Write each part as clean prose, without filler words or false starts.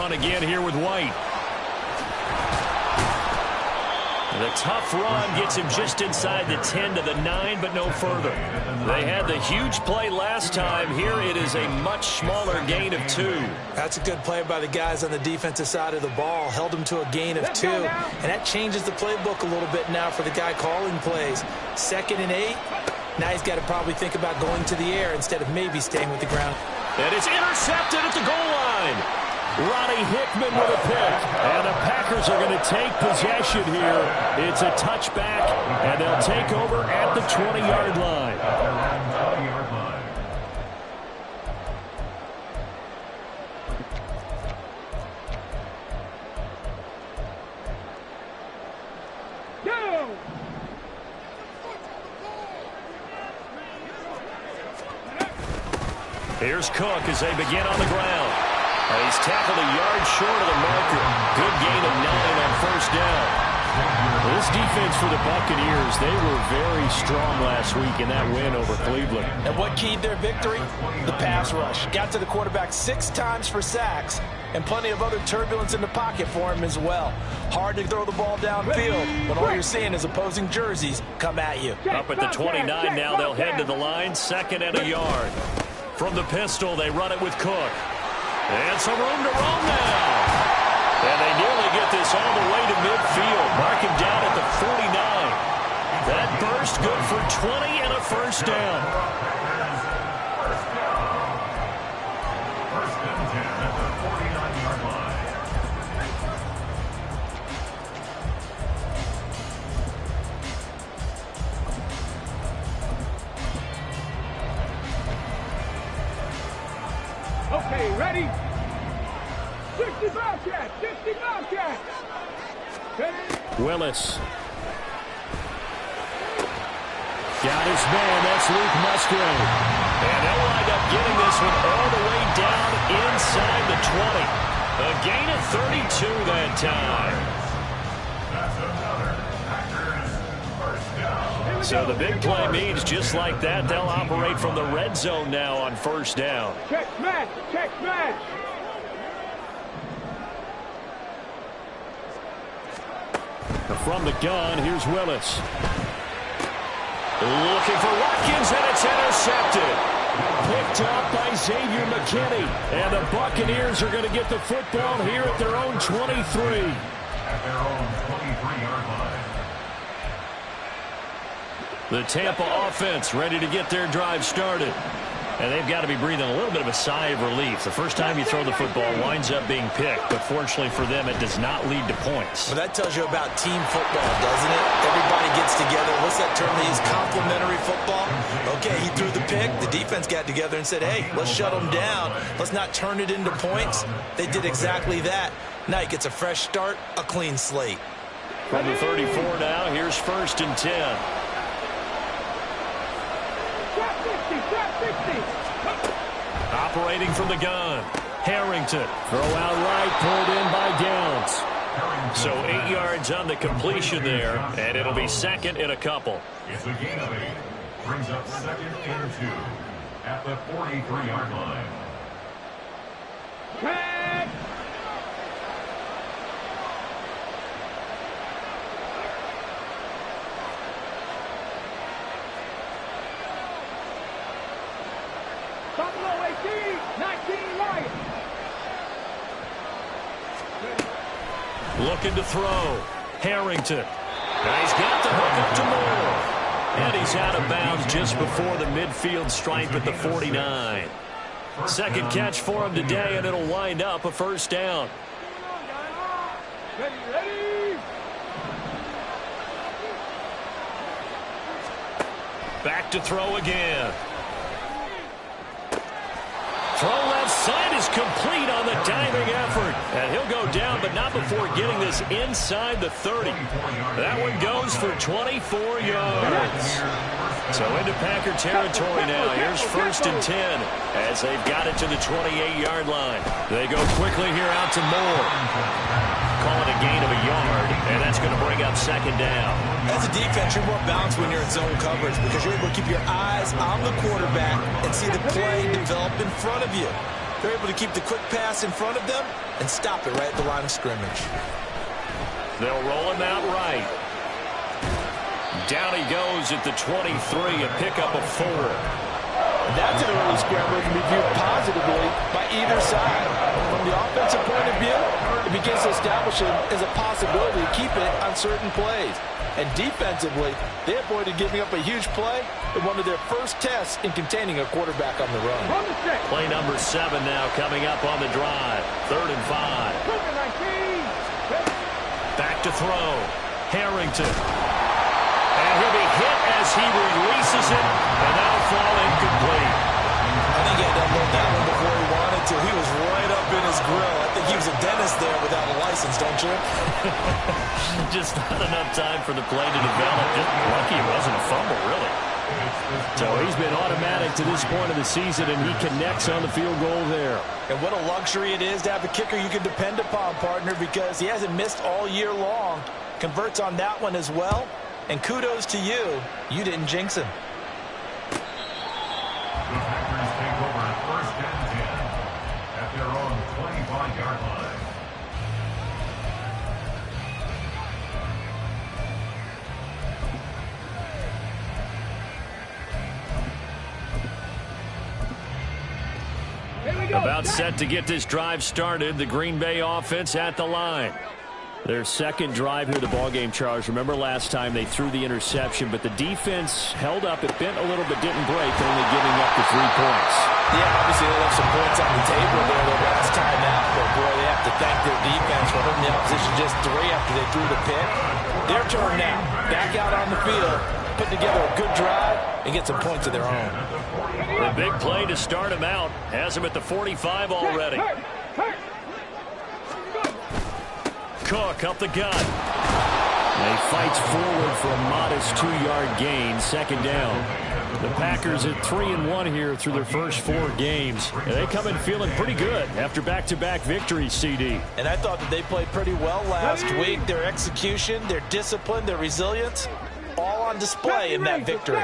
run again here with White. The tough run gets him just inside the 10 to the 9, but no further. They had the huge play last time. Here it is a much smaller gain of 2. That's a good play by the guys on the defensive side of the ball. Held him to a gain of 2. And that changes the playbook a little bit now for the guy calling plays. 2nd and 8. Now he's got to probably think about going to the air instead of maybe staying with the ground. And it's intercepted at the goal line. Ronnie Hickman with a pick. And the Packers are going to take possession here. It's a touchback, and they'll take over at the 20-yard line. Here's Cook as they begin on the ground. And he's tackled a yard short of the marker. Good gain of 9 on first down. This defense for the Buccaneers, they were very strong last week in that win over Cleveland. And what keyed their victory? The pass rush. Got to the quarterback 6 times for sacks, and plenty of other turbulence in the pocket for him as well. Hard to throw the ball downfield when all you're seeing is opposing jerseys come at you. Up at the 29 now, they'll head to the line, 2nd and a yard. From the pistol, they run it with Cook. And some room to roam now. And they nearly get this all the way to midfield. Mark him down at the 49. That burst good for 20 and a first down. First and 10 at the 49-yard line. Okay, ready? 60 Bobcat! 60 Bobcat! Willis. Got his man. That's Luke Musgrave. And they'll wind up getting this one all the way down inside the 20. A gain of 32 that time. So the big play means just like that, they'll operate from the red zone now on first down. Check match! Check match! From the gun, here's Willis. Looking for Watkins, and it's intercepted. Picked up by Xavier McKinney. And the Buccaneers are going to get the football here at their own 23. At their own 23-yard line. The Tampa offense ready to get their drive started. And they've got to be breathing a little bit of a sigh of relief. The first time you throw the football winds up being picked, but fortunately for them, it does not lead to points. Well, that tells you about team football, doesn't it? Everybody gets together. What's that term they use? Complementary football. Okay, he threw the pick. The defense got together and said, hey, let's shut them down. Let's not turn it into points. They did exactly that. Now he gets a fresh start, a clean slate. From the 34 now, here's 1st and 10. Operating from the gun. Harrington. Throw out right, pulled in by Downs. So 8 yards on the completion there, and it'll be 2nd and a couple. It's a gain of 8. Brings up 2nd and 2 at the 43-yard line. Catch! Buffalo 18, 19 Lions. Looking to throw. Harrington. And he's got the hook up to Moore. And he's out of bounds just before the midfield stripe at the 49. Second catch for him today, and it'll wind up a first down. Ready, ready. Back to throw again. Throw left side is complete on the diving effort. And he'll go down, but not before getting this inside the 30. That one goes for 24 yards. So into Packer territory now. Here's 1st and 10 as they've got it to the 28-yard line. They go quickly here out to Moore. Call it a gain of a yard, and that's going to bring up 2nd down. As a defense, you're more balanced when you're in zone coverage because you're able to keep your eyes on the quarterback and see the play develop in front of you. They're able to keep the quick pass in front of them and stop it right at the line of scrimmage. They'll roll him out right. Down he goes at the 23, a pickup of 4. That's an early scramble that can be viewed positively by either side. From the offensive point of view, it begins to establish it as a possibility to keep it on certain plays. And defensively, they avoided giving up a huge play in one of their first tests in containing a quarterback on the run. Play number 7 now coming up on the drive. 3rd and 5. Back to throw. Harrington. And he'll be hit as he releases it, and that'll fall incomplete. I think he had to unload that one before he wanted to. He was right up in his grill. I think he was a dentist there without a license, don't you? Just not enough time for the play to develop. Just lucky it wasn't a fumble, really. So he's been automatic to this point of the season, and he connects on the field goal there. And what a luxury it is to have a kicker you can depend upon, partner, because he hasn't missed all year long. Converts on that one as well. And kudos to you. You didn't jinx him. The Packers take over 1st and 10 at their own 25-yard line. About set to get this drive started. The Green Bay offense at the line. Their second drive here, the ballgame, Charles. Remember last time they threw the interception, but the defense held up. It bent a little but didn't break, only giving up the 3 points. Yeah, obviously they left some points on the table there the last time out, but boy, they have to thank their defense for holding the opposition just 3 after they threw the pick. Their turn now. Back out on the field, put together a good drive, and get some points of their own. A big play to start him out. Has him at the 45 already. Cook up the gut. And he fights forward for a modest 2-yard gain, 2nd down. The Packers at 3-1 here through their first 4 games. And they come in feeling pretty good after back-to-back victories, CD. And I thought that they played pretty well last week. Their execution, their discipline, their resilience, all on display in that victory.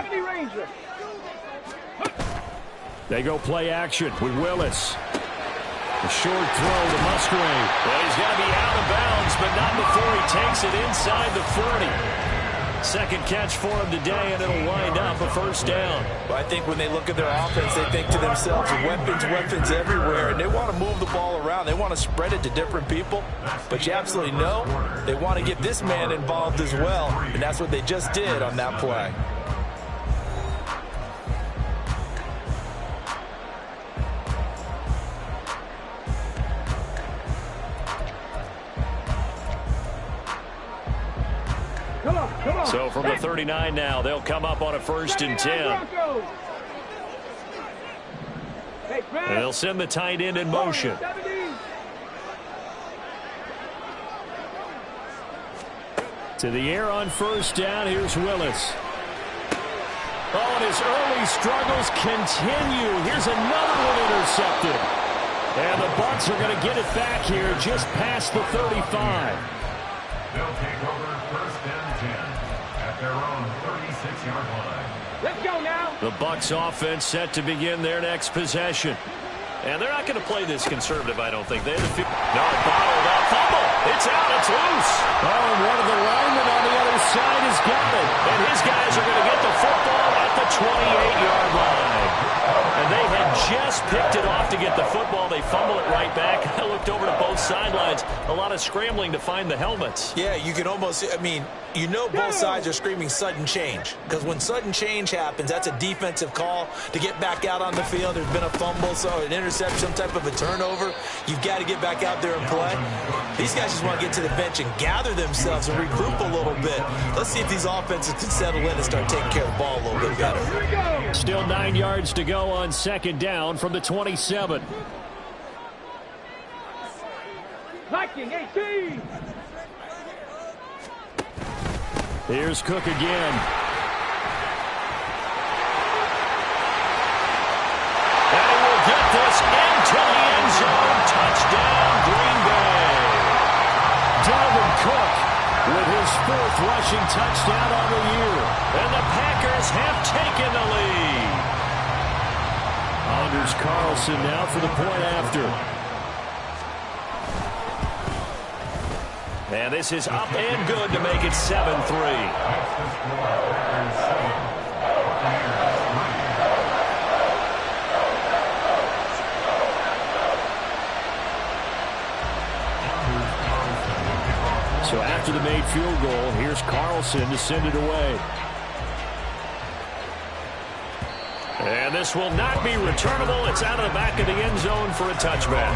They go play action with Willis. A short throw to Musgrave. Well, he's got to be out of bounds, but not before he takes it inside the 40. Second catch for him today, and it'll wind up a 1st down. Well, I think when they look at their offense, they think to themselves, weapons everywhere, and they want to move the ball around. They want to spread it to different people, but you absolutely know they want to get this man involved as well, and that's what they just did on that play. So from the 39 now, they'll come up on a 1st and 10. And they'll send the tight end in motion. To the air on 1st down, here's Willis. Oh, and his early struggles continue. Here's another one intercepted. And the Bucs are going to get it back here just past the 35. They'll take over 1st and 10 at their own 36-yard line. Let's go now. The Bucs offense set to begin their next possession. And they're not going to play this conservative, I don't think. They had bottled up. Fumble. It's out. It's loose. Oh, and one of the linemen on the other side has got it. And his guys are going to get the football at the 28-yard line. And they had just picked it off to get the football. They fumble it right back. I looked over to both sidelines. A lot of scrambling to find the helmets. Yeah, you can almost, you know both sides are screaming sudden change. Because when sudden change happens, that's a defensive call to get back out on the field. There's been a fumble, so an interception, some type of a turnover. You've got to get back out there and play. These guys just want to get to the bench and gather themselves and regroup a little bit. Let's see if these offenses can settle in and start taking care of the ball a little bit better. Still 9 yards to go on 2nd down from the 27. Liking 18. Here's Cook again. And he will get this into the end zone. Touchdown, Green Bay. Dalvin Cook with his 4th rushing touchdown on the year. And the Packers have taken the lead. Anders Carlson now for the point after. And this is up and good to make it 7-3. So after the made field goal, here's Carlson to send it away. And this will not be returnable. It's out of the back of the end zone for a touchback.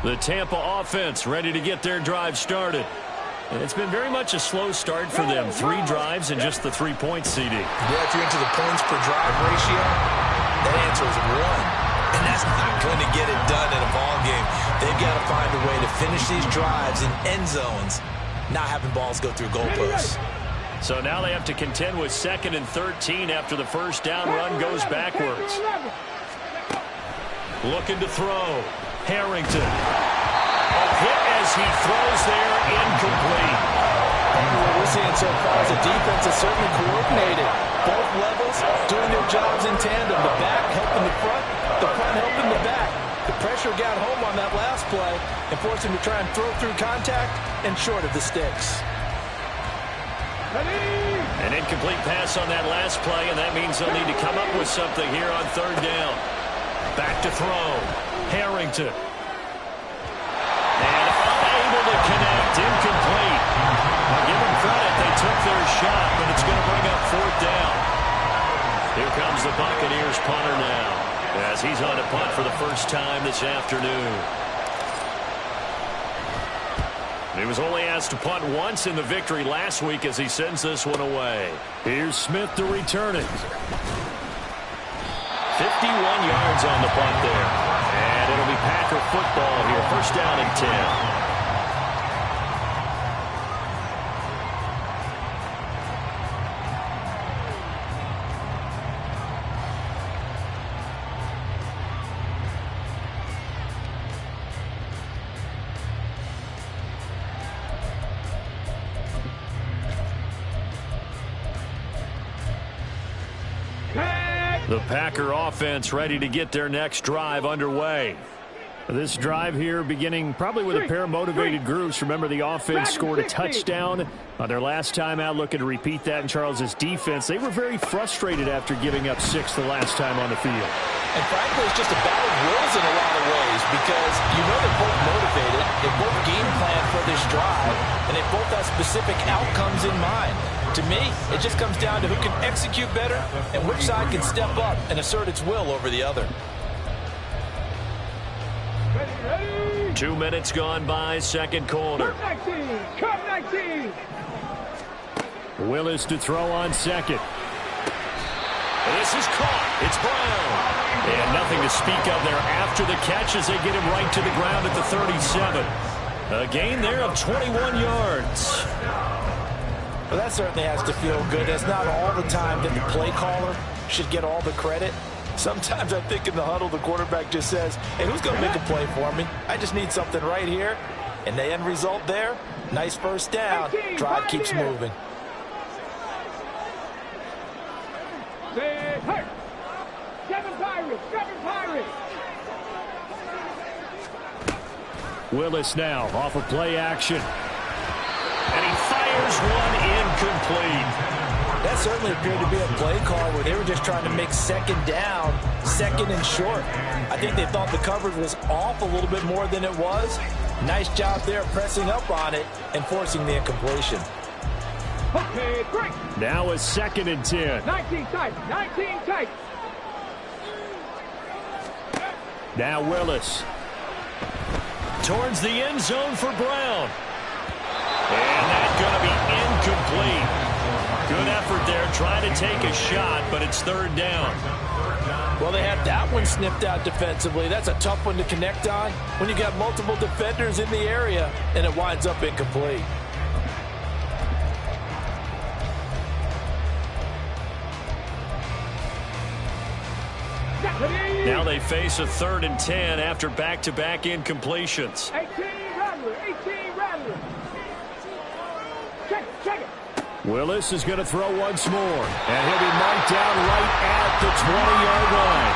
The Tampa offense ready to get their drive started. And it's been very much a slow start for them. 3 drives and just the 3-point CD. Yeah, if you're into the points per drive ratio, that answer is 1. And that's not going to get it done in a ball game. They've got to find a way to finish these drives in end zones, not having balls go through goalposts. So now they have to contend with 2nd and 13 after the first down run goes backwards. Looking to throw. Harrington. A hit as he throws there, incomplete. What we're seeing so far is the defense is certainly coordinated. Both levels doing their jobs in tandem. The back helping the front helping the back. The pressure got home on that last play and forced him to try and throw through contact and short of the sticks. An incomplete pass on that last play, and that means they'll need to come up with something here on 3rd down. Back to throw. Harrington. And unable to connect. Incomplete. Now give them credit. They took their shot, but it's going to bring up 4th down. Here comes the Buccaneers punter now, as he's on a punt for the first time this afternoon. He was only asked to punt once in the victory last week as he sends this one away. Here's Smith to return it. 51 yards on the punt there. And it'll be Packer football here. 1st down and 10. The Packer offense ready to get their next drive underway. This drive here beginning probably with a pair of motivated groups. Remember, the offense scored a touchdown on their last time out, looking to repeat that in Charles's defense. They were very frustrated after giving up 6 the last time on the field. And frankly, it's just a battle of wills in a lot of ways because you know they're both motivated, they both game plan for this drive, and they both have specific outcomes in mind. To me, it just comes down to who can execute better and which side can step up and assert its will over the other. 2 minutes gone by, 2nd quarter. Come 19. Willis to throw on 2nd. This is caught. It's Brown. And nothing to speak of there after the catch as they get him right to the ground at the 37. A gain there of 21 yards. Well, that certainly has to feel good. That's not all the time that the play caller should get all the credit. Sometimes I think in the huddle, the quarterback just says, hey, who's going to make a play for me? I just need something right here. And the end result there, nice 1st down. Drive keeps moving. Seven Pirates. Willis now off of play action. And he fires one incomplete. That certainly appeared to be a play call where they were just trying to make 2nd down, 2nd and short. I think they thought the coverage was off a little bit more than it was. Nice job there pressing up on it and forcing the incompletion. Okay, great. Now a 2nd and 10. 19 tight. Now Willis. Towards the end zone for Brown. And that's going to be incomplete. Good effort there, trying to take a shot, but it's 3rd down. Well, they had that one snipped out defensively. That's a tough one to connect on when you got multiple defenders in the area, and it winds up incomplete. Now they face a 3rd and 10 after back-to-back incompletions. 18 Rattler, 18 Rattler. Check it. Willis is going to throw once more, and he'll be marked down right at the 20-yard line.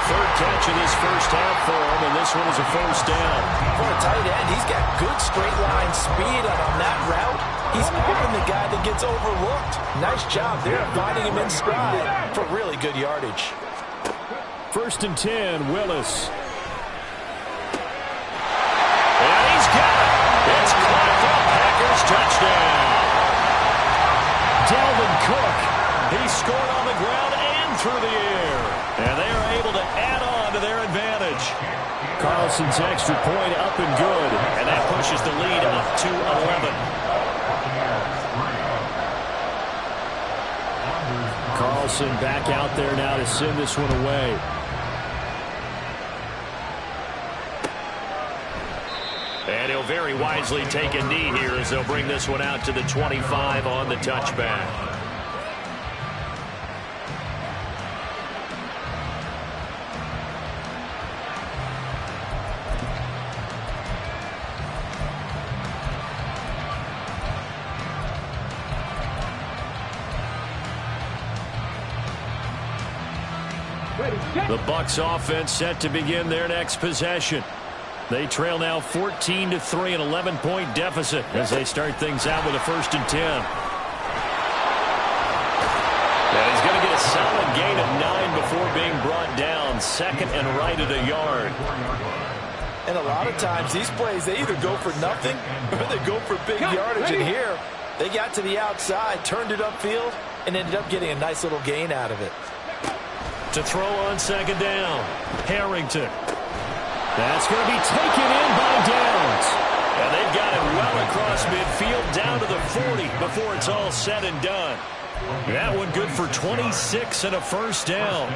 3rd catch of this first half for him, and this one is a first down. For a tight end, he's got good straight line speed, and on that route, he's often the guy that gets overlooked. Nice job there finding him in stride for really good yardage. 1st and 10, Willis. And he's got it. It's caught for a Packers touchdown. Dalvin Cook, he scored on the ground and through the air. And they are able to add on to their advantage. Carlson's extra point up and good. And that pushes the lead up to 11. Carlson back out there now to send this one away. And he'll very wisely take a knee here as they'll bring this one out to the 25 on the touchback. The Bucs offense set to begin their next possession. They trail now 14-3, an 11-point deficit as they start things out with a 1st and 10. And he's going to get a solid gain of 9 before being brought down. 2nd and right at a yard. And a lot of times these plays, they either go for nothing or they go for big yardage. And here, they got to the outside, turned it upfield, and ended up getting a nice little gain out of it. To throw on 2nd down, Harrington. That's going to be taken in by Downs. And they've got it well across midfield down to the 40 before it's all said and done. That one good for 26 and a first down.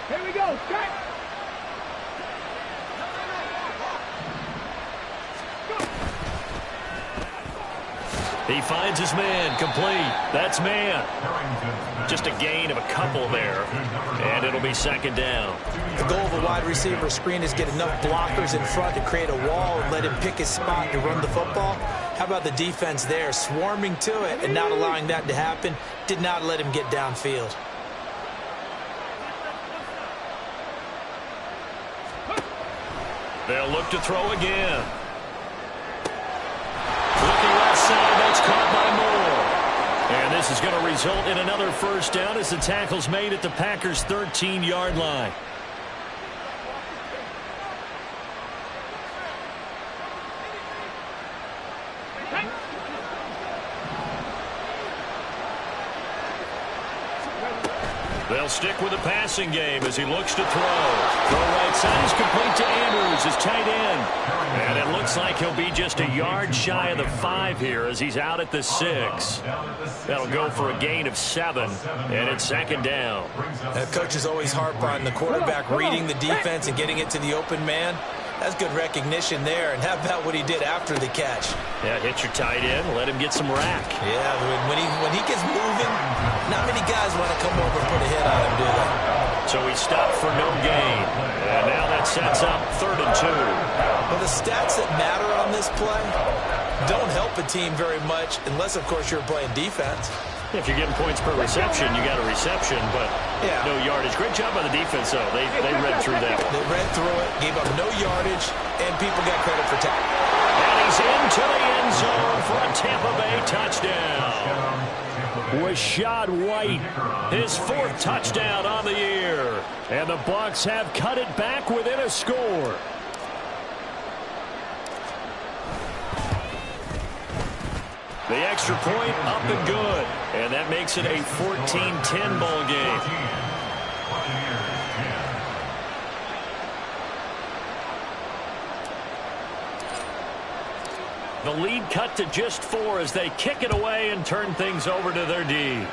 Here we go. Check. He finds his man, complete. That's man. Just a gain of a couple there, and it'll be 2nd down. The goal of a wide receiver screen is get enough blockers in front to create a wall and let him pick his spot to run the football. How about the defense there, swarming to it and not allowing that to happen? Did not let him get downfield. They'll look to throw again. Looking left side, that's caught by Moore. And this is going to result in another first down as the tackle's made at the Packers' 13-yard line. They'll stick with the passing game as he looks to throw. Throw right side is complete to Andrews, his tight end. And it looks like he'll be just a yard shy of the 5 here as he's out at the 6. That'll go for a gain of 7, and it's 2nd down. Coaches always harp on the quarterback reading the defense and getting it to the open man. That's good recognition there. And how about what he did after the catch? Yeah, hit your tight end, let him get some rack. Yeah, when he gets moving, not many guys want to come over and put a hit on him, do they? So he stopped for no gain. And now that sets up 3rd and 2. Well, the stats that matter on this play don't help a team very much unless, of course, you're playing defense. If you're getting points per reception, you got a reception, but no yardage. Great job by the defense, though. They read through that. They read through it, gave up no yardage, and people got credit for tackling. And he's into the end zone for a Tampa Bay touchdown. Rashad White, his 4th touchdown on the year. And the Bucs have cut it back within a score. The extra point up and good. And that makes it a 14-10 ball game. The lead cut to just 4 as they kick it away and turn things over to their D.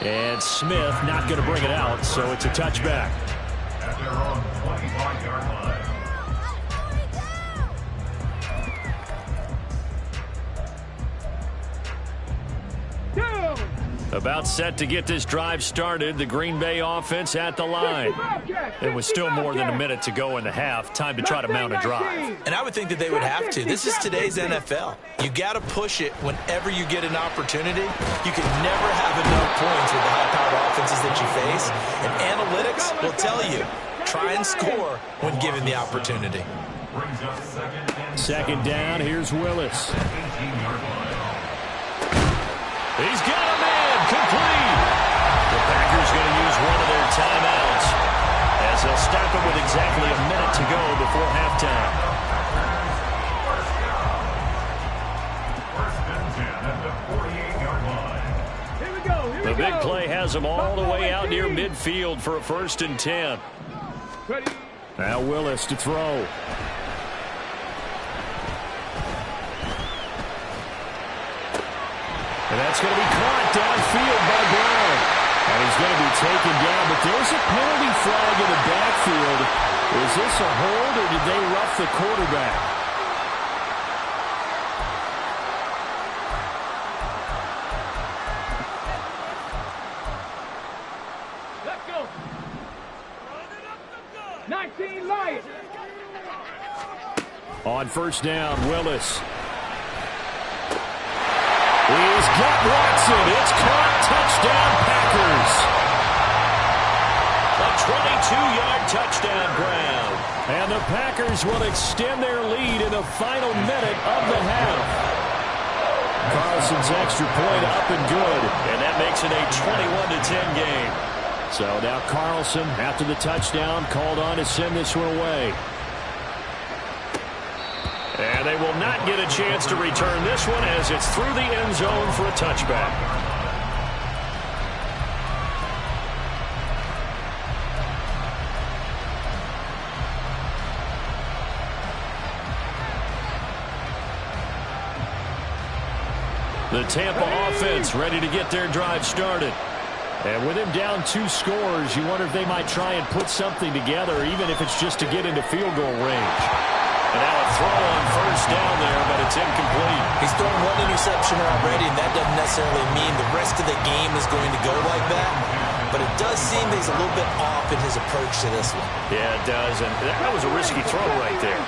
And Smith not going to bring it out, so it's a touchback. At their own 25-yard line. About set to get this drive started. The Green Bay offense at the line. It was still more than a minute to go in the half. Time to try to mount a drive. And I would think that they would have to. This is today's NFL. You got to push it whenever you get an opportunity. You can never have enough points with the high-powered offenses that you face. And analytics will tell you, try and score when given the opportunity. Second down, here's Willis. He's got a man, complete. The Packers going to use one of their timeouts as they'll stop it with exactly a minute to go before halftime. The big play has them all the way out near midfield for a 1st and 10. Now Willis to throw. And that's going to be caught downfield by Brown. And he's going to be taken down, but there's a penalty flag in the backfield. Is this a hold, or did they rough the quarterback? Let's go. 19 Lions. On 1st down, Willis. He's got Watson. It's caught. Touchdown, Packers. A 22-yard touchdown grab. And the Packers will extend their lead in the final minute of the half. Carlson's extra point up and good. And that makes it a 21-10 game. So now Carlson, after the touchdown, called on to send this one away. And they will not get a chance to return this one as it's through the end zone for a touchback. The Tampa offense ready to get their drive started. And with him down 2 scores, you wonder if they might try and put something together, even if it's just to get into field goal range. And now a throw on 1st down there, but it's incomplete. He's thrown 1 interception already, and that doesn't necessarily mean the rest of the game is going to go like that. But it does seem that he's a little bit off in his approach to this one. Yeah, it does, and that was a risky throw right there.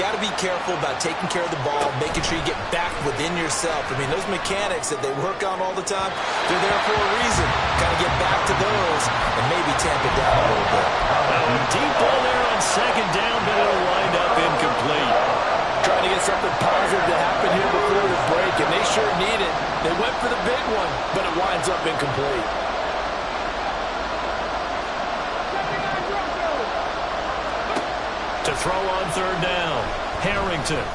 Got to be careful about taking care of the ball, making sure you get back within yourself. I mean, those mechanics that they work on all the time, they're there for a reason. Got to get back to those and maybe tamp it down a little bit. Deep ball there on 2nd down, but it'll wind up incomplete. Trying to get something positive to happen here before the break, and they sure need it. They went for the big one, but it winds up incomplete. To throw on 3rd down, Harrington.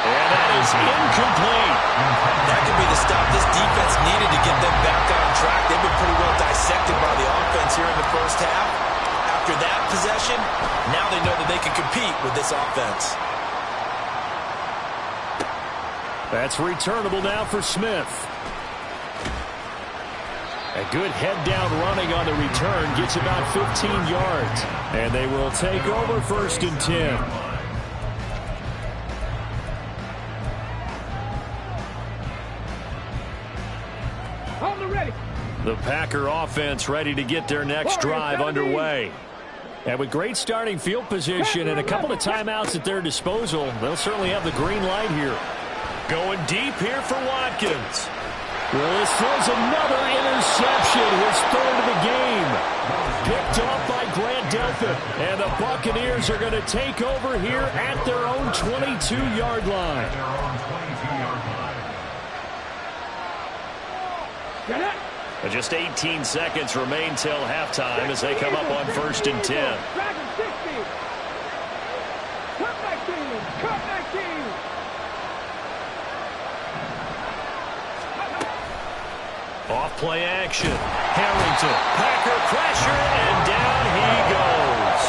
And that is incomplete. That could be the stop this defense needed to get them back on track. They've been pretty well dissected by the offense here in the 1st half. After that possession, now they know that they can compete with this offense. That's returnable now for Smith. A good head-down running on the return gets about 15 yards. And they will take over 1st and 10. The Packer offense ready to get their next drive underway. And with great starting field position and a couple of timeouts at their disposal, they'll certainly have the green light here. Going deep here for Watkins. Willis throws another interception, his 3rd of the game. Picked off by Grant Delpit. And the Buccaneers are going to take over here at their own 22-yard line. Just 18 seconds remain till halftime as they come up on 1st and 10. Off play action. Harrington. Packer pressure, and down he goes.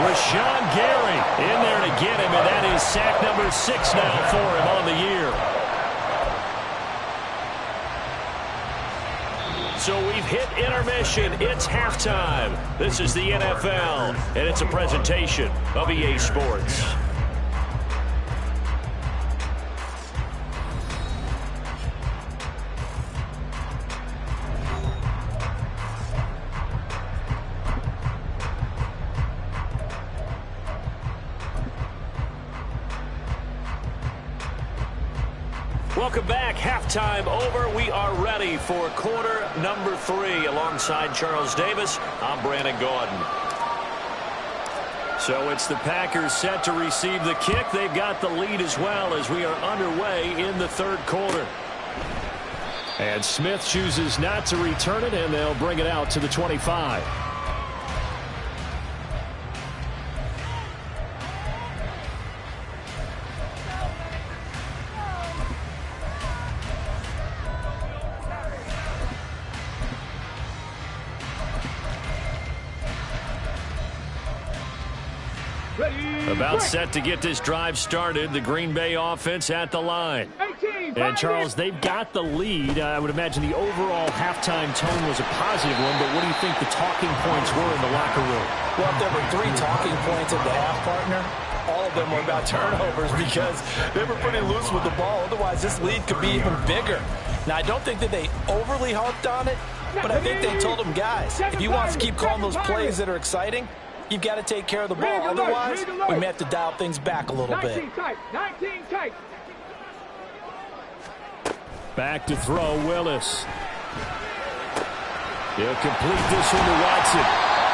Rashawn Gary in there to get him, and that is sack number 6 now for him on the year. So we've hit intermission. It's halftime. This is the NFL, and it's a presentation of EA Sports. Welcome back. Halftime over. We are ready for quarter number 3. Alongside Charles Davis, I'm Brandon Gordon. So it's the Packers set to receive the kick. They've got the lead as well as we are underway in the third quarter. And Smith chooses not to return it, and they'll bring it out to the 25. About set to get this drive started. The Green Bay offense at the line. And, Charles, they've got the lead. I would imagine the overall halftime tone was a positive one, but what do you think the talking points were in the locker room? Well, if there were 3 talking points at the half, partner, all of them were about turnovers because they were pretty loose with the ball. Otherwise, this lead could be even bigger. Now, I don't think that they overly harped on it, but I think they told them, guys, if you want to keep calling those plays that are exciting, you've got to take care of the ball. Otherwise, we may have to dial things back a little bit. 19 tight. Back to throw, Willis. He'll complete this one to Watson.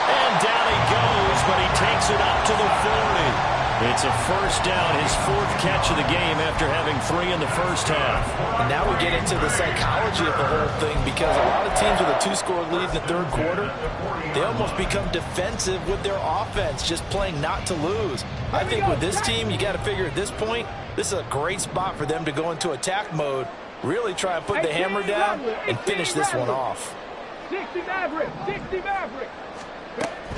And down he goes, but he takes it up to the 40. It's a first down, his 4th catch of the game after having 3 in the first half. And now we get into the psychology of the whole thing because a lot of teams with a 2-score lead in the third quarter, they almost become defensive with their offense, just playing not to lose. I think with this team, you got to figure at this point, this is a great spot for them to go into attack mode, really try and put the hammer down and finish this one off. 60 Maverick.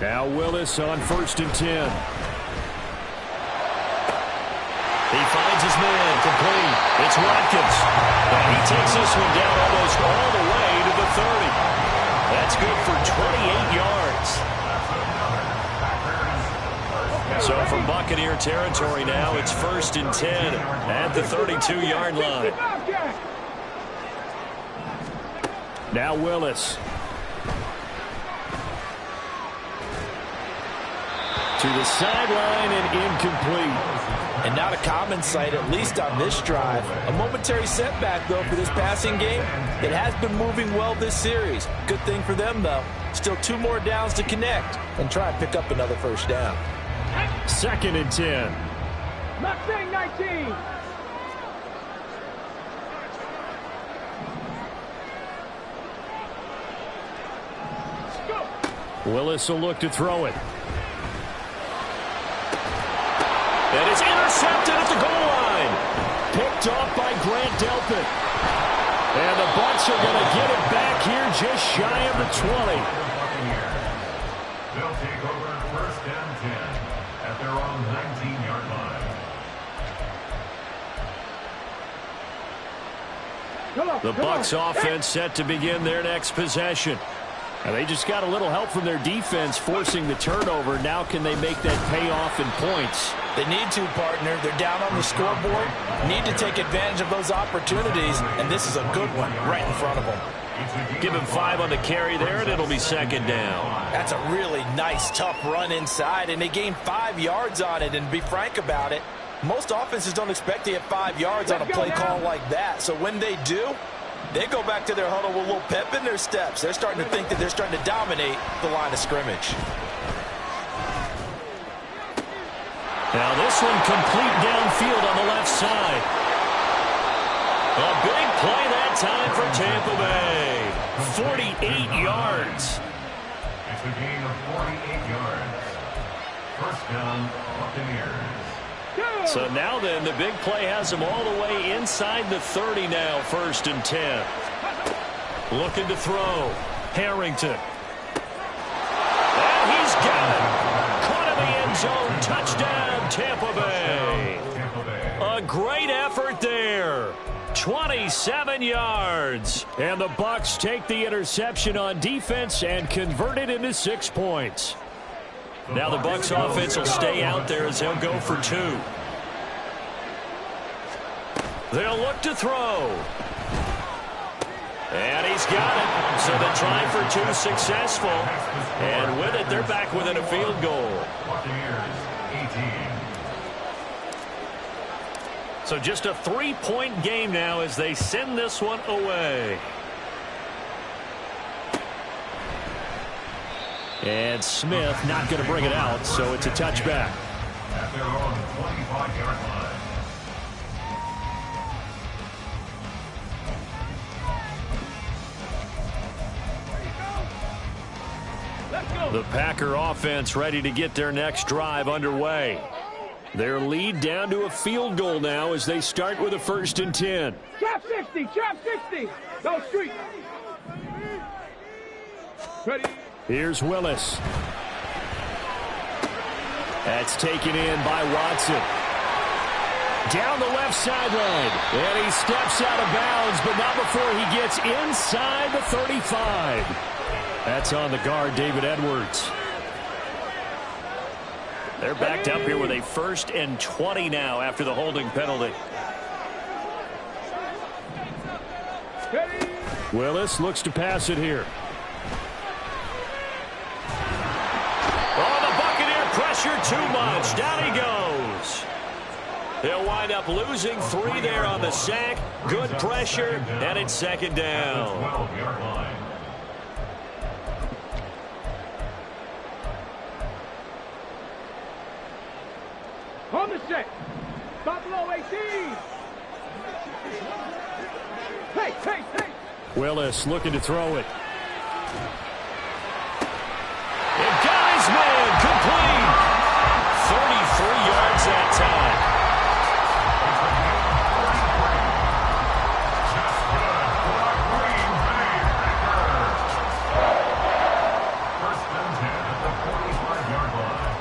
Now Willis on 1st and 10. He finds his man, complete. It's Watkins. And he takes this one down almost all the way to the 30. That's good for 28 yards. So from Buccaneer territory now, it's 1st and 10 at the 32-yard line. Now Willis. To the sideline and incomplete. And not a common sight, at least on this drive. A momentary setback, though, for this passing game. It has been moving well this series. Good thing for them, though. Still 2 more downs to connect and try and pick up another first down. 2nd and 10. Mustang 19. Willis will look to throw it. And it's intercepted at the goal line. Picked off by Grant Delpit. And the Bucs are going to get it back here just shy of the 20. They'll take over 1st and 10 at their own 19-yard line. The Bucs offense set to begin their next possession. And they just got a little help from their defense forcing the turnover. Now can they make that pay off in points? They need to, partner. They're down on the scoreboard. Need to take advantage of those opportunities, and this is a good one right in front of them. Give him 5 on the carry there, and it'll be 2nd down. That's a really nice, tough run inside, and they gained 5 yards on it. And to be frank about it, most offenses don't expect to get 5 yards on a play call like that. So when they do, they go back to their huddle with a little pep in their steps. They're starting to think that they're starting to dominate the line of scrimmage. Now this one complete downfield on the left side. A big play that time for Tampa Bay. 48 yards. It's a gain of 48 yards. First down, Buccaneers. So now then, the big play has them all the way inside the 30 now, 1st and 10. Looking to throw. Harrington. And he's got it. Caught in the end zone. Touchdown, Tampa Bay. A great effort there. 27 yards. And the Bucs take the interception on defense and convert it into 6 points. Now the Bucs offense will stay out there as they'll go for 2. They'll look to throw. And he's got it. So the try for 2 successful. And with it, they're back within a field goal. So just a 3-point game now as they send this one away. And Smith not going to bring it out, so it's a touchback. At their own 25-yard line. The Packer offense ready to get their next drive underway. Their lead down to a field goal now as they start with a 1st and 10. Trap 60, trap 60. Go street. Ready. Here's Willis. That's taken in by Watson. Down the left sideline. And he steps out of bounds, but not before he gets inside the 35. That's on the guard, David Edwards. They're backed up here with a 1st and 20 now after the holding penalty. Willis looks to pass it here. Oh, the Buccaneer pressure too much. Down he goes. They'll wind up losing 3 there on the sack. Good pressure, and it's 2nd down. On the set. Buffalo 18. Hey, hey, hey. Willis looking to throw it. And got his man complete. 33 yards that time. First and 10 at the 45-yard line.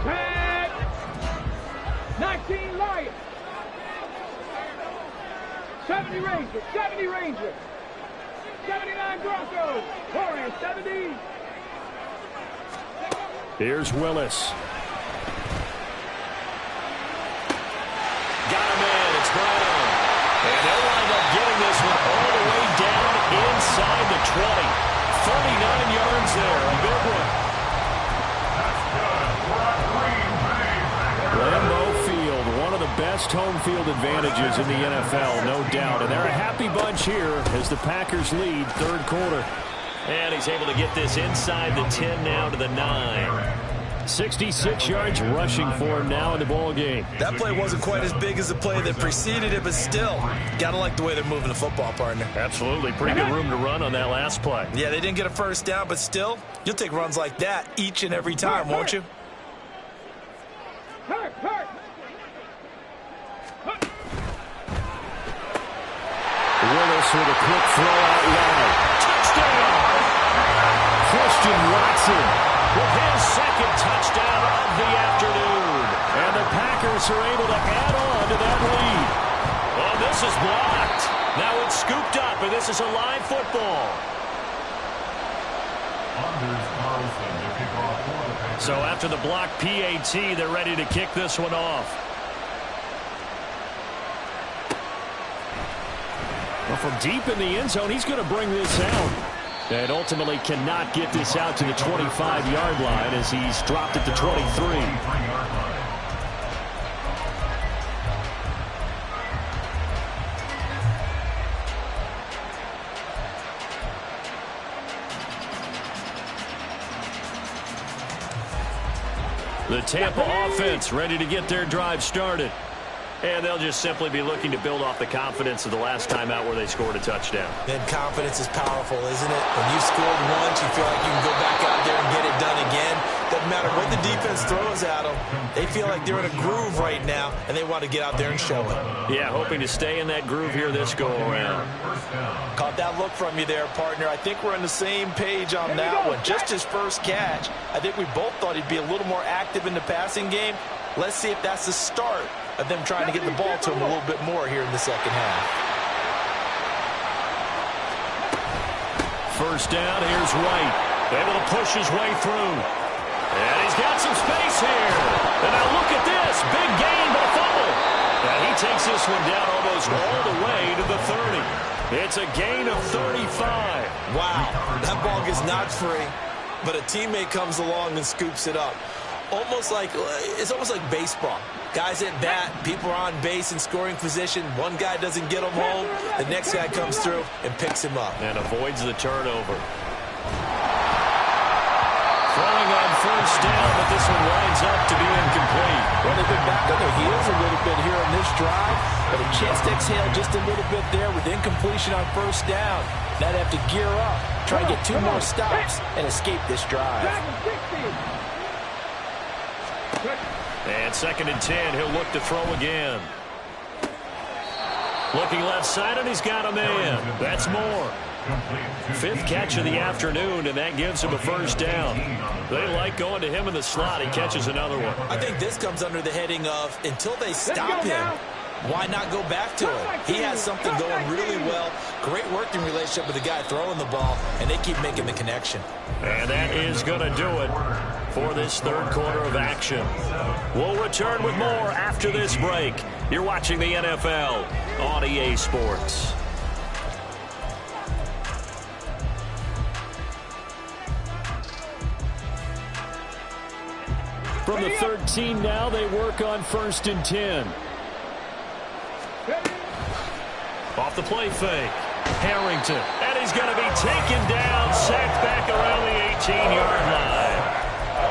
Tag. 19 Lions. 70 Rangers. 70 Rangers. 79 Broncos. Warriors 70. Here's Willis. Got him in. It's Brown. And they'll wind up getting this one all the way down inside the 20. 39 yards there. A big one. Lambeau Field, one of the best home field advantages in the NFL, no doubt. And they're a happy bunch here as the Packers lead 3rd quarter. And he's able to get this inside the 10 now to the 9. 66 yards rushing for him now in the ball game. That play wasn't quite as big as the play that preceded it, but still, got to like the way they're moving the football, partner. Absolutely. Pretty good room to run on that last play. Yeah, they didn't get a 1st down, but still, you'll take runs like that each and every time, won't you? Hurt, hurt. Willis with a quick throw out wide. Touchdown! Christian Watson with his 2nd touchdown of the afternoon. And the Packers are able to add on to that lead. Oh, this is blocked. Now it's scooped up, and this is a live football. So after the block PAT, they're ready to kick this one off. Well, from deep in the end zone, he's going to bring this out. And ultimately cannot get this out to the 25-yard line as he's dropped at the 23. The Tampa offense ready to get their drive started. And they'll just simply be looking to build off the confidence of the last time out where they scored a touchdown. And confidence is powerful, isn't it? When you've scored once, you feel like you can go back out there and get it done again. Doesn't matter what the defense throws at them. They feel like they're in a groove right now, and they want to get out there and show it. Yeah, hoping to stay in that groove here this go-around. Caught that look from you there, partner. I think we're on the same page on that one. Just his 1st catch. I think we both thought he'd be a little more active in the passing game. Let's see if that's the start of them trying to get the ball to him a little bit more here in the 2nd half. 1st down, here's White. Able to push his way through. And he's got some space here. And now look at this. Big gain, but a fumble. And he takes this one down almost all the way to the 30. It's a gain of 35. Wow, that ball gets knocked free, but a teammate comes along and scoops it up. It's almost like baseball. Guys at bat, people are on base in scoring position. One guy doesn't get him home. The next guy comes through and picks him up. And avoids the turnover. Throwing on first down, but this one winds up to be incomplete. Well, they've been back on their heels a little bit here on this drive, but a chance to exhale just a little bit there with incompletion on first down. Now they have to gear up, try and get 2 more stops, and escape this drive. And 2nd and 10, he'll look to throw again. Looking left side, and he's got a man. That's Moore. 5th catch of the afternoon, and that gives him a first down. They like going to him in the slot. He catches another one. I think this comes under the heading of, until they stop him, why not go back to him? He has something going really well. Great working relationship with the guy throwing the ball, and they keep making the connection. And that is going to do it for this 3rd quarter of action. We'll return with more after this break. You're watching the NFL on EA Sports. From the 13 now, they work on 1st and 10. Off the play fake. Harrington. And he's going to be taken down, sacked back around the 18-yard line.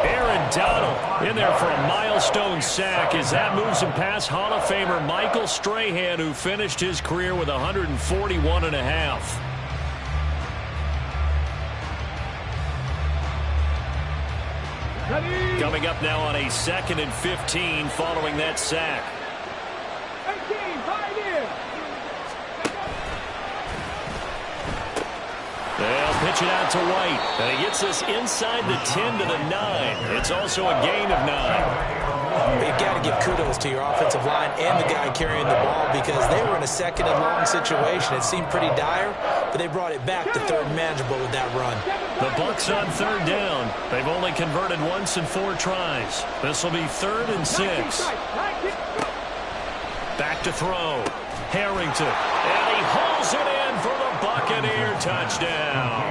Aaron Donald in there for a milestone sack as that moves him past Hall of Famer Michael Strahan, who finished his career with 141.5. Coming up now on a 2nd and 15 following that sack. 18, right in. They'll pitch it out to White. And he gets this inside the 10 to the 9. It's also a gain of 9. You've got to give kudos to your offensive line and the guy carrying the ball, because they were in a 2nd and long situation. It seemed pretty dire, but they brought it back to 3rd and manageable with that run. The Bucs on 3rd down. They've only converted once in 4 tries. This will be 3rd and 6. Back to throw. Harrington. And he hauls it in for the Buccaneer touchdown.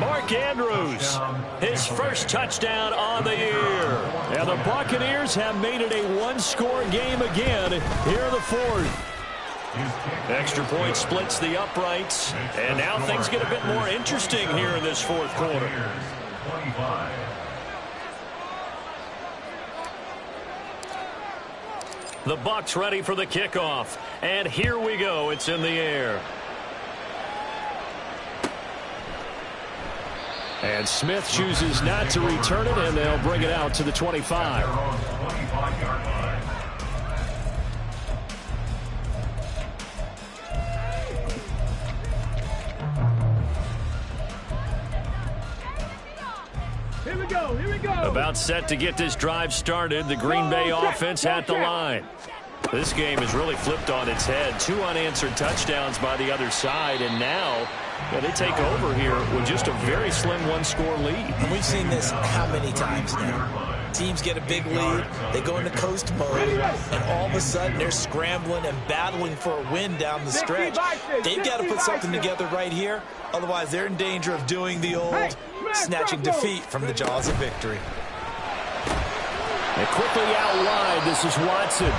Mark Andrews, his first touchdown on the year. And the Buccaneers have made it a 1-score game again here in the 4th. Extra point splits the uprights, and now things get a bit more interesting here in this 4th quarter. The Bucs ready for the kickoff, and here we go. It's in the air. And Smith chooses not to return it, and they'll bring it out to the 25. Here we go, here we go. About set to get this drive started. The Green Bay offense at the line. This game is really flipped on its head. 2 unanswered touchdowns by the other side, and now they take over here with just a very slim 1-score lead. And we've seen this how many times now? Teams get a big lead, they go into coast mode, and all of a sudden they're scrambling and battling for a win down the stretch. They've got to put something together right here, otherwise they're in danger of doing the old snatching defeat from the jaws of victory. And quickly out wide, this is Watson.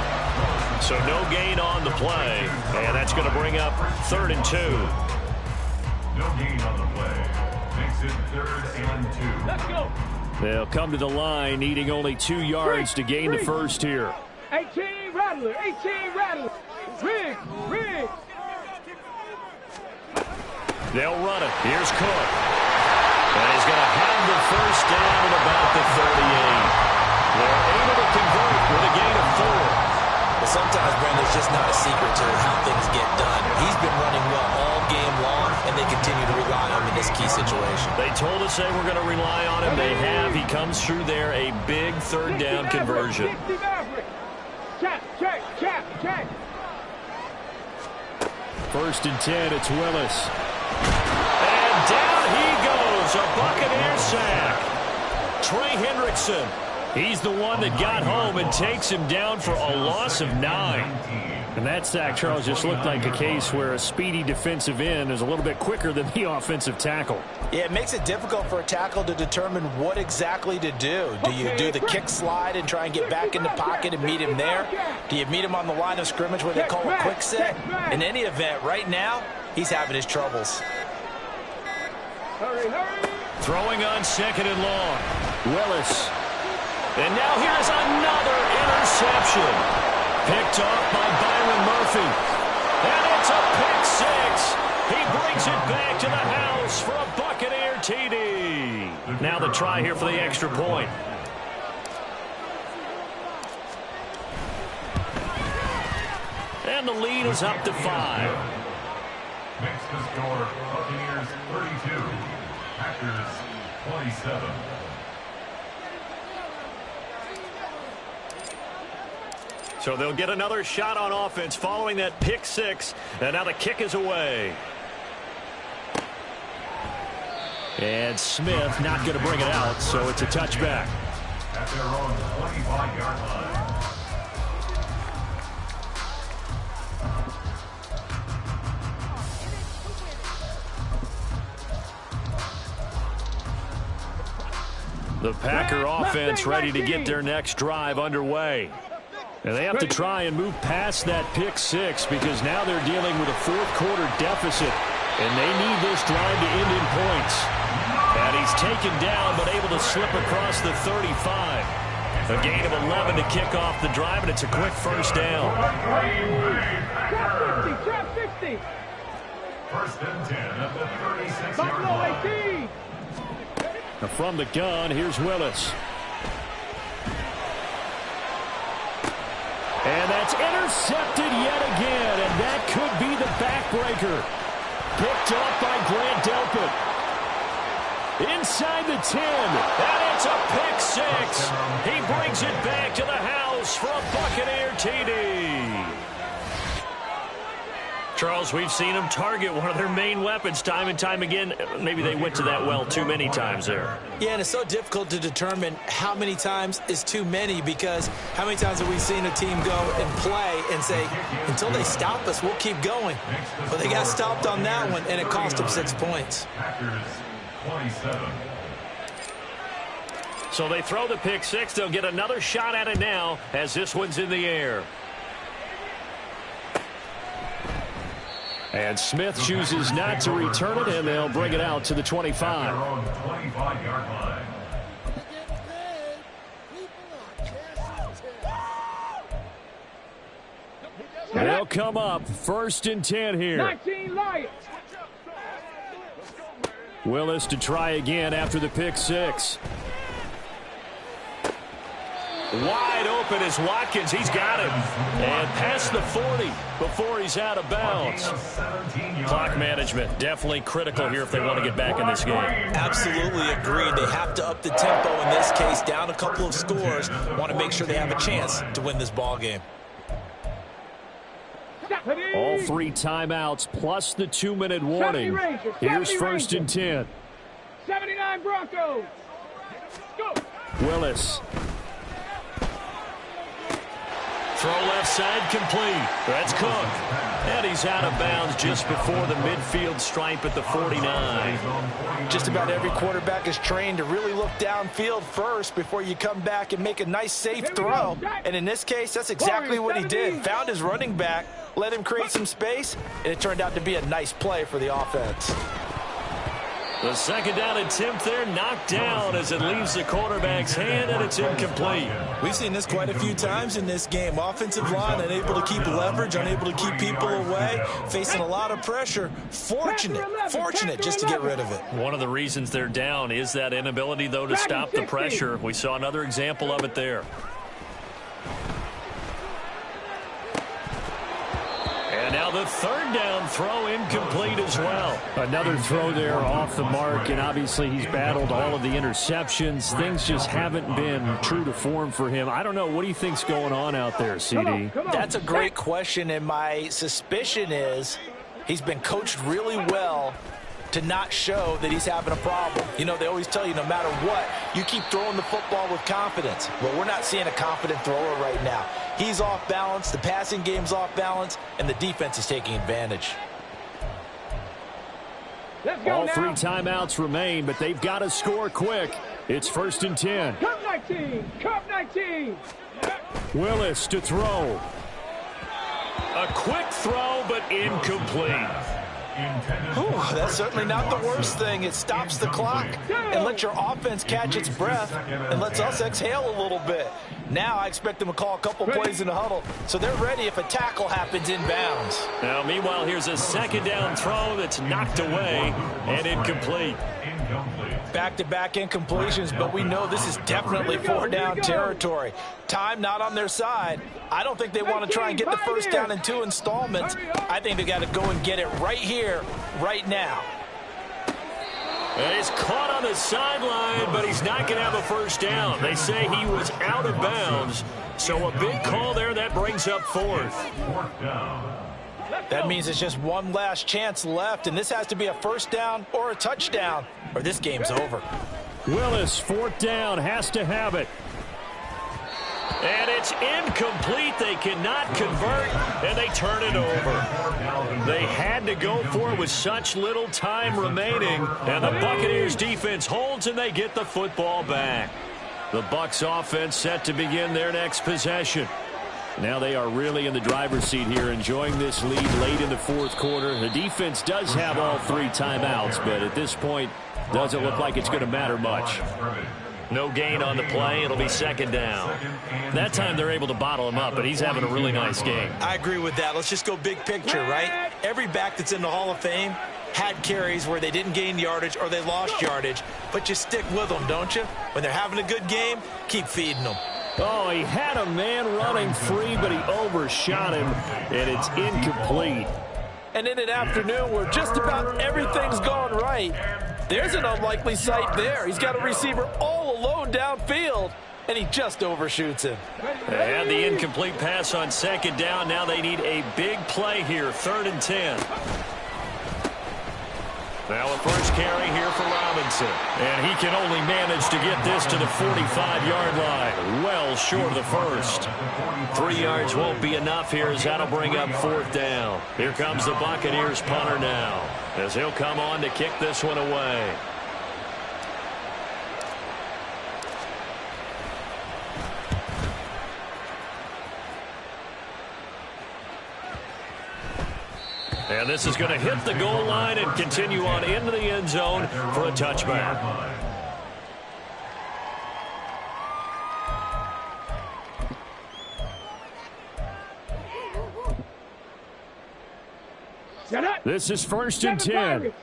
So no gain on the play, and that's going to bring up 3rd and 2. No gain on the play. Makes it 3rd and 2. Let's go. They'll come to the line, needing only 2 yards to gain the first here. 18 Rattler, 18 Rattler. Rig, rig. They'll run it. Here's Cook. And he's going to have the first down at about the 38. They're able to convert with a gain of 4. But sometimes, Brandon, there's just not a secret to how things get done. He's been running well all game long, and they continue to rely on him in this key situation. They told us they were going to rely on him. They have. He comes through there, a big 3rd down conversion. Check, check, check, check. 1st and 10, it's Willis. And down he goes, a Buccaneer sack. Trey Hendrickson, He's the one that got home and takes him down for a loss of 9. And that sack, Charles, just looked like a case where a speedy defensive end is a little bit quicker than the offensive tackle. Yeah, it makes it difficult for a tackle to determine what exactly to do. Do you do the kick slide and try and get back in the pocket and meet him there? Do you meet him on the line of scrimmage where they call a quick set? In any event, right now, he's having his troubles. Throwing on 2nd and long. Willis. And now here's another interception. Picked off by Byron Murphy. And it's a pick 6. He brings it back to the house for a Buccaneer TD. Now the try here for the extra point. And the lead is up to 5. Makes the score Buccaneers 32, Packers 27. So they'll get another shot on offense following that pick 6. And now the kick is away. And Smith not going to bring it out, so it's a touchback. At their own 25-yard line. The Packer offense ready to get their next drive underway. And they have to try and move past that pick 6 because now they're dealing with a fourth-quarter deficit, and they need this drive to end in points. And he's taken down but able to slip across the 35. A gain of 11 to kick off the drive, and it's a quick first down. Trap 50. First and 10 at the 36-yard line. Now from the gun, here's Willis. And that's intercepted yet again, and that could be the backbreaker. Picked off by Grant Delpit. Inside the 10, and it's a pick 6. He brings it back to the house for a Buccaneer TD. Charles, we've seen them target one of their main weapons time and time again. Maybe they went to that well too many times there. Yeah, and it's so difficult to determine how many times is too many because how many times have we seen a team go and play and say, until they stop us, we'll keep going. But they got stopped on that one, and it cost them 6 points. Packers 27. So they throw the pick 6. They'll get another shot at it now as this one's in the air. And Smith chooses not to return it, and they'll bring it out to the 25. They'll come up 1st and 10 here. 19 Lions. Willis to try again after the pick 6. Wide open is Watkins. He's got it. And past the 40 before he's out of bounds. Clock management definitely critical here if they want to get back in this game. Absolutely agreed. They have to up the tempo in this case. Down a couple of scores. Want to make sure they have a chance to win this ball game. All 3 timeouts plus the 2-minute warning. Here's 1st and 10. 79 Broncos. Go. Willis. Throw left side complete. That's Cook. And he's out of bounds just before the midfield stripe at the 49. Just about every quarterback is trained to really look downfield first before you come back and make a nice safe throw. And in this case, that's exactly what he did. Found his running back, let him create some space, and it turned out to be a nice play for the offense. The 2nd down attempt there knocked down as it leaves the quarterback's hand, and it's incomplete. We've seen this quite a few times in this game. Offensive line unable to keep leverage, unable to keep people away, facing a lot of pressure. Fortunate just to get rid of it. One of the reasons they're down is that inability, though, to stop the pressure. We saw another example of it there. And now the 3rd down throw incomplete as well. Another throw there off the mark, and obviously he's battled all of the interceptions. Things just haven't been true to form for him. I don't know. What do you think's going on out there, CD? That's a great question, and my suspicion is he's been coached really well to not show that he's having a problem. You know, they always tell you no matter what, you keep throwing the football with confidence. Well, we're not seeing a confident thrower right now. He's off balance, the passing game's off balance, and the defense is taking advantage. All 3 timeouts remain, but they've got to score quick. It's 1st and 10. Cup 19. Cup 19. Willis to throw. A quick throw, but incomplete. Ooh, that's certainly not the worst thing. It stops the clock and lets your offense catch its breath and lets us exhale a little bit. Now I expect them to call a couple plays in the huddle, so they're ready if a tackle happens inbounds. Now, meanwhile, here's a 2nd down throw that's knocked away and incomplete. Back-to-back incompletions, but we know this is definitely 4-down territory. Time not on their side. I don't think they want to try and get the 1st down in 2 installments. I think they got to go and get it right here, right now. And he's caught on the sideline, but he's not going to have a 1st down. They say he was out of bounds, so a big call there that brings up 4th. That means it's just one last chance left, and this has to be a 1st down or a touchdown, or this game's over. Willis, 4th down, has to have it. And it's incomplete. They cannot convert, and they turn it over. They had to go for it with such little time remaining, and the Buccaneers defense holds, and they get the football back. The Bucs offense set to begin their next possession. Now they are really in the driver's seat here, enjoying this lead late in the 4th quarter. The defense does have all 3 timeouts, but at this point, doesn't look like it's going to matter much. No gain on the play. It'll be 2nd down. That time they're able to bottle him up, but he's having a really nice game. I agree with that. Let's just go big picture, right? Every back that's in the Hall of Fame had carries where they didn't gain yardage or they lost yardage, but you stick with them, don't you? When they're having a good game, keep feeding them. Oh, he had a man running free, but he overshot him, and it's incomplete. And in an afternoon where just about everything's gone right, there's an unlikely sight there. He's got a receiver all alone downfield, and he just overshoots him. They had the incomplete pass on 2nd down. Now they need a big play here, 3rd and 10. Now a 1st carry here for Robinson. And he can only manage to get this to the 45-yard line. Well short of the 1st. 3 yards won't be enough here as that'll bring up 4th down. Here comes the Buccaneers punter now, as he'll come on to kick this one away. And this is going to hit the goal line and continue on into the end zone for a touchback. This is 1st and 10.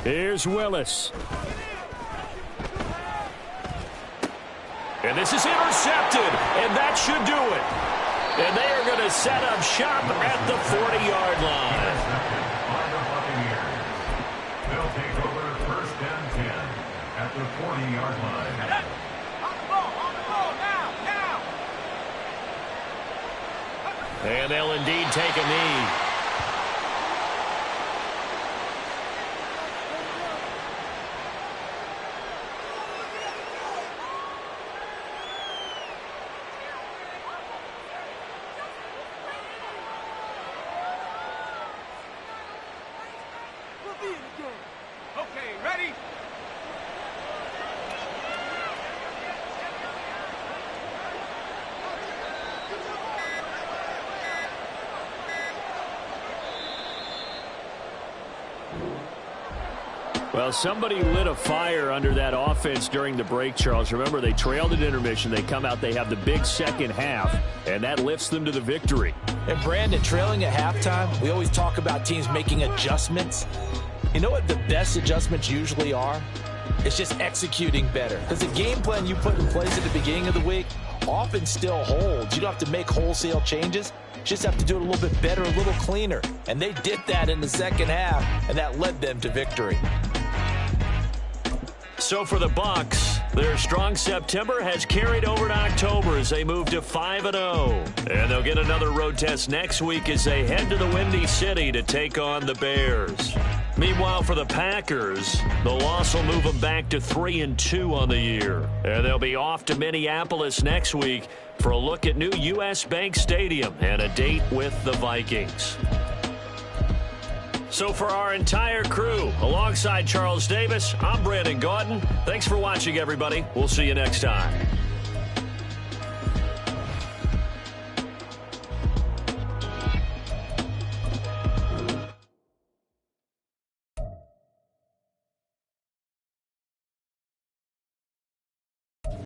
Here's Willis. And this is intercepted, and that should do it. And they are going to set up shop at the 40-yard line. They'll take over 1st and 10 at the 40-yard line. On the ball, now. And they'll indeed take a knee. Okay, ready? Well, somebody lit a fire under that offense during the break, Charles. Remember, they trailed at intermission. They come out, they have the big 2nd half, and that lifts them to the victory. And Brandon, trailing at halftime, we always talk about teams making adjustments. You know what the best adjustments usually are? It's just executing better. Because the game plan you put in place at the beginning of the week often still holds. You don't have to make wholesale changes. You just have to do it a little bit better, a little cleaner. And they did that in the 2nd half, and that led them to victory. So for the Bucs, Their strong September has carried over to October as they move to 5-0. And they'll get another road test next week as they head to the Windy City to take on the Bears. Meanwhile, for the Packers, the loss will move them back to 3-2 on the year. And they'll be off to Minneapolis next week for a look at new U.S. Bank Stadium and a date with the Vikings. So for our entire crew, alongside Charles Davis, I'm Brandon Gaudin. Thanks for watching, everybody. We'll see you next time.